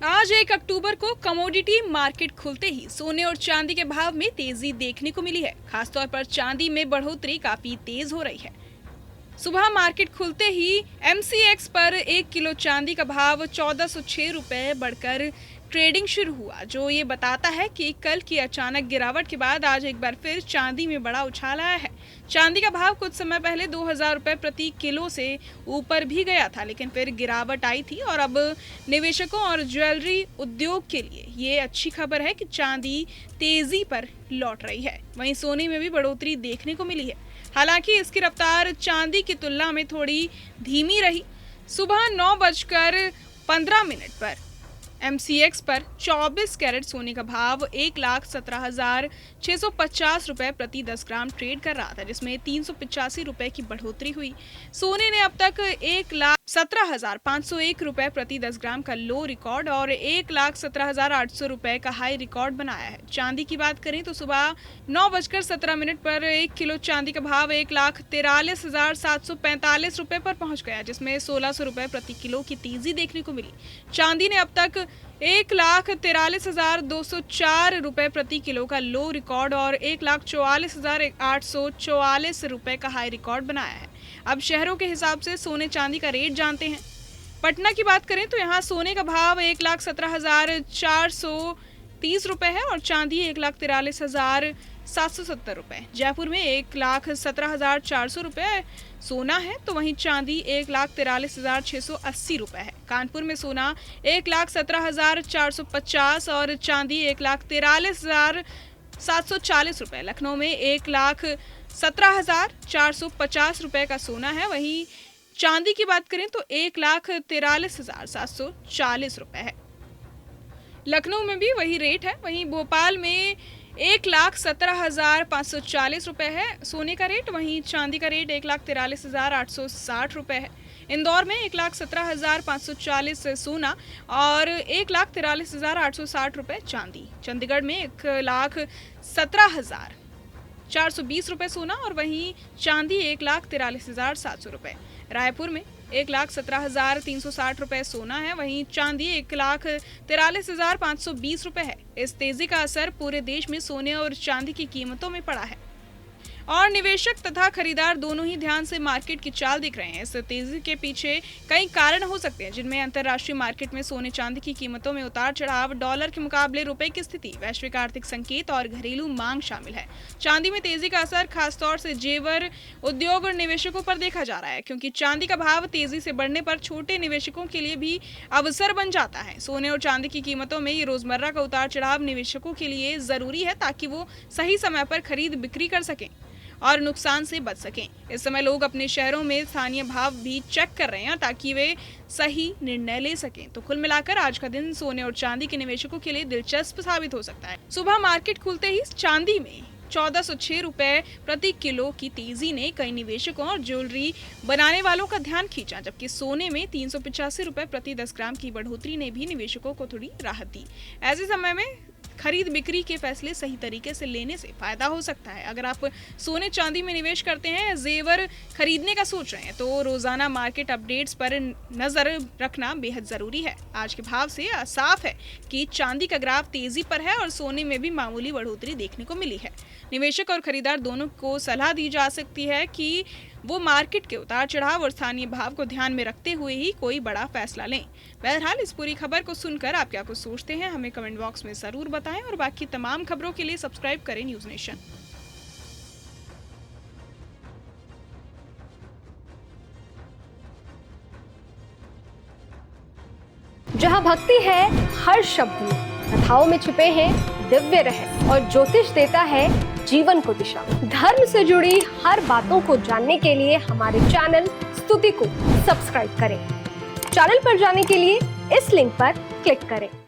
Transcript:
आज 1 अक्टूबर को commodity market खुलते ही सोने और चांदी के भाव में तेजी देखने को मिली है। खासतौर पर चांदी में बढ़ोतरी काफी तेज हो रही है। सुबह मार्केट खुलते ही MCX पर 1 किलो चांदी का भाव 1406 रुपए बढ़कर ट्रेडिंग शुरू हुआ, जो ये बताता है कि कल की अचानक गिरावट के बाद आज एक बार फिर चांदी में बड़ा उछाल आया है। चांदी का भाव कुछ समय पहले 2000 रुपए प्रति किलो से ऊपर भी गया था, लेकिन फिर गिरावट आई थी और अब निवेशकों और ज्वेलरी उद्योग के लिए ये अच्छी खबर है कि चांदी तेजी पर लौट रही है। वहीं सोने में भी बढ़ोतरी देखने को मिली है। हालांकि इसकी रफ्तार चांदी की तुलना में थोड़ी धीमी रही। सुबह 9:15 पर MCX पर 24 कैरेट सोने का भाव 1,17,650 रुपए प्रति 10 ग्राम ट्रेड कर रहा था, जिसमें 385 रुपए की बढ़ोतरी हुई। सोने ने अब तक 1,17,501 रुपए प्रति 10 ग्राम का लो रिकॉर्ड और 1,17,800 रुपए का हाई रिकॉर्ड बनाया है। चांदी की बात करें तो सुबह 9:17 पर 1 किलो चांदी का भाव 1,43,745 रुपए पर पहुंच गया, जिसमें 1,600 रुपए प्रति किलो की तेजी देखने को मिली। चांदी ने अब तक 1,43,204 रुपए प्रति किलो का लो रिकॉर्ड और 1,44,844 रुपए का हाई रिकॉर्ड बनाया है। अब शहरों के हिसाब से सोने चांदी का रेट जानते हैं। पटना की बात करें तो यहाँ सोने का भाव 1,17,430 रुपए है और चांदी 1,43,770 रुपए। जयपुर में 1,17,400 रुपए सोना है, तो वहीं चांदी 1,43,680 रुपए है। कानपुर में सोना 1,17,450 और चांदी 1,43,740 रुपए। लखनऊ में 1,17,450 रुपए का सोना है। वहीं चांदी की बात करें तो 1,43,740 रुपए है। लखनऊ में भी वही रेट है। वहीं भोपाल में 1,17,540 रुपए है सोने का रेट, वहीं चांदी का रेट 1,43,860 रुपए है। इंदौर में 1,17,540 सोना और 1,43,860 रुपए चांदी। चंडीगढ़ में 1,17,420 रुपए सोना और वहीं चांदी 1,43,700 रुपए। रायपुर में 1,17,360 रुपए सोना है, वहीं चांदी 1,43,520 रुपए है। इस तेजी का असर पूरे देश में सोने और चांदी की कीमतों में पड़ा है और निवेशक तथा खरीदार दोनों ही ध्यान से मार्केट की चाल देख रहे हैं। इस तेजी के पीछे कई कारण हो सकते हैं, जिनमें अंतर्राष्ट्रीय मार्केट में सोने चांदी की कीमतों में उतार चढ़ाव, डॉलर के मुकाबले रुपए की स्थिति, वैश्विक आर्थिक संकेत और घरेलू मांग शामिल है। चांदी में तेजी का असर खासतौर से जेवर उद्योग और निवेशकों पर देखा जा रहा है, क्योंकि चांदी का भाव तेजी से बढ़ने पर छोटे निवेशकों के लिए भी अवसर बन जाता है। सोने और चांदी की कीमतों में ये रोजमर्रा का उतार चढ़ाव निवेशकों के लिए जरूरी है, ताकि वो सही समय पर खरीद बिक्री कर सकें और नुकसान से बच सकें। इस समय लोग अपने शहरों में स्थानीय भाव भी चेक कर रहे हैं ताकि वे सही निर्णय ले सकें। तो कुल मिलाकर आज का दिन सोने और चांदी के निवेशकों के लिए दिलचस्प साबित हो सकता है। सुबह मार्केट खुलते ही चांदी में 1406 रुपए प्रति किलो की तेजी ने कई निवेशकों और ज्वेलरी बनाने वालों का ध्यान खींचा, जबकि सोने में 385 रुपए प्रति 10 ग्राम की बढ़ोतरी ने भी निवेशकों को थोड़ी राहत दी। ऐसे समय में खरीद बिक्री के फैसले सही तरीके से लेने से फायदा हो सकता है। अगर आप सोने चांदी में निवेश करते हैं या जेवर खरीदने का सोच रहे हैं, तो रोजाना मार्केट अपडेट्स पर नजर रखना बेहद जरूरी है। आज के भाव से साफ है कि चांदी का ग्राफ तेजी पर है और सोने में भी मामूली बढ़ोतरी देखने को मिली है। निवेशक और खरीदार दोनों को सलाह दी जा सकती है कि वो मार्केट के उतार चढ़ाव और स्थानीय भाव को ध्यान में रखते हुए ही कोई बड़ा फैसला लें। बहरहाल इस पूरी खबर को सुनकर आप क्या कुछ सोचते हैं, हमें कमेंट बॉक्स में जरूर बताएं और बाकी तमाम खबरों के लिए सब्सक्राइब करें न्यूज़ नेशन। जहां भक्ति है हर शब्द में, कथाओं में छुपे हैं दिव्य रहस्य और ज्योतिष देता है जीवन को दिशा। धर्म से जुड़ी हर बातों को जानने के लिए हमारे चैनल स्तुति को सब्सक्राइब करें। चैनल पर जाने के लिए इस लिंक पर क्लिक करें।